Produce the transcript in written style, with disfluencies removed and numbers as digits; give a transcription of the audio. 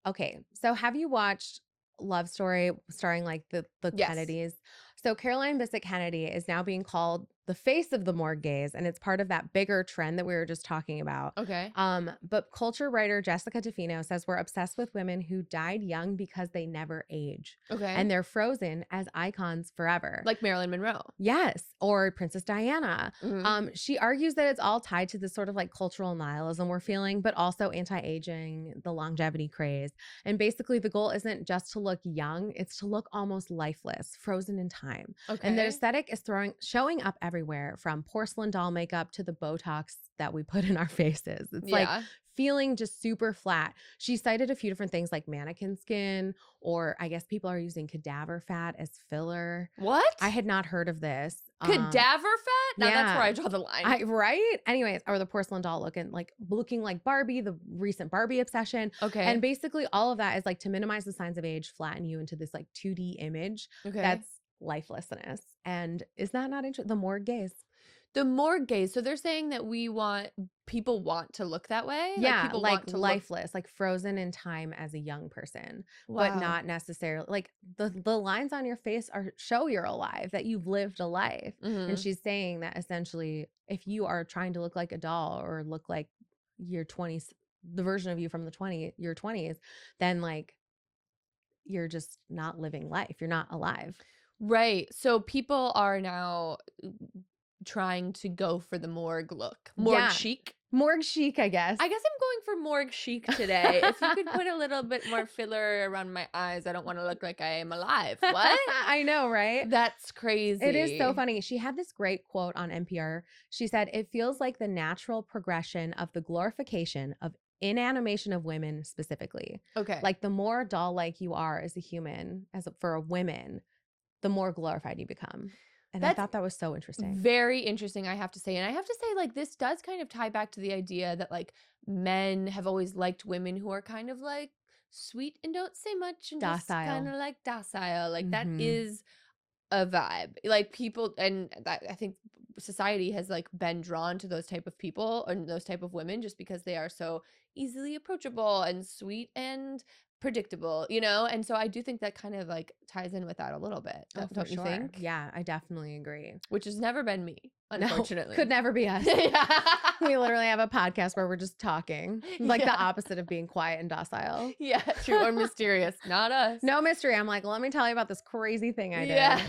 Okay, so have you watched Love Story starring like the Yes. Kennedys? So Caroline Bissett Kennedy is now being called the face of the morgue gaze, and it's part of that bigger trend that we were just talking about. Okay. But culture writer Jessica Tofino says we're obsessed with women who died young because they never age, Okay. and they're frozen as icons forever. Like Marilyn Monroe. Yes, or Princess Diana. Mhm. She argues that it's all tied to this sort of like cultural nihilism we're feeling, but also anti-aging, the longevity craze. And basically the goal isn't just to look young, it's to look almost lifeless, frozen in time. And the Okay. aesthetic is showing up everywhere, from porcelain doll makeup to the Botox that we put in our faces. It's like Yeah. feeling just super flat. She cited a few different things like mannequin skin, or I guess people are using cadaver fat as filler. What? I had not heard of this. Cadaver fat? Now that's where Yeah. I draw the line. Right? Anyways, or the porcelain doll looking like Barbie, the recent Barbie obsession. Okay. And basically all of that is like to minimize the signs of age, flatten you into this like 2D image Okay. that's lifelessness. And is that not interesting? The morgue gaze. The morgue gaze. So they're saying that people want to look that way? Like Yeah, people like want to look. lifeless, like frozen in time as a young person, but Wow. not necessarily like the lines on your face are show you're alive, that you've lived a life. And Mhm. she's saying that essentially if you are trying to look like a doll or look like your 20s, the version of you from your 20s, then like you're just not living life. You're not alive. Right. So people are now trying to go for the morgue look. Morgue Yeah. chic. Morgue chic, I guess. I guess I'm going for morgue chic today. If you could put a little bit more filler around my eyes, I don't want to look like I am alive. What? I know, right? That's It is so crazy. funny. She had this great quote on NPR. She said, "It feels like the natural progression of the glorification of inanimation of women specifically. Okay. Like the more doll-like you are as a human, for a woman, the more glorified you become." And I That's thought that was so interesting. very interesting, I have to say. And I have to say, like, this does kind of tie back to the idea that, like, men have always liked women who are kind of like sweet and don't say much and just kind Docile. of like docile. Like, that Mhm. is a vibe. Like, people, and that I think society has like been drawn to those type of people and those type of women just because they are so easily approachable and sweet and predictable, And so I do think that kind of like ties in with that a little bit. Oh, for Don't you sure. think? Yeah, I definitely agree. Which has never been me, No, unfortunately. could never be us. Yeah. We literally have a podcast where we're just talking, like the Yeah. opposite of being quiet and docile. Yeah, true or mysterious. Not us. No mystery. I'm like, let me tell you about this crazy thing I did. Yeah.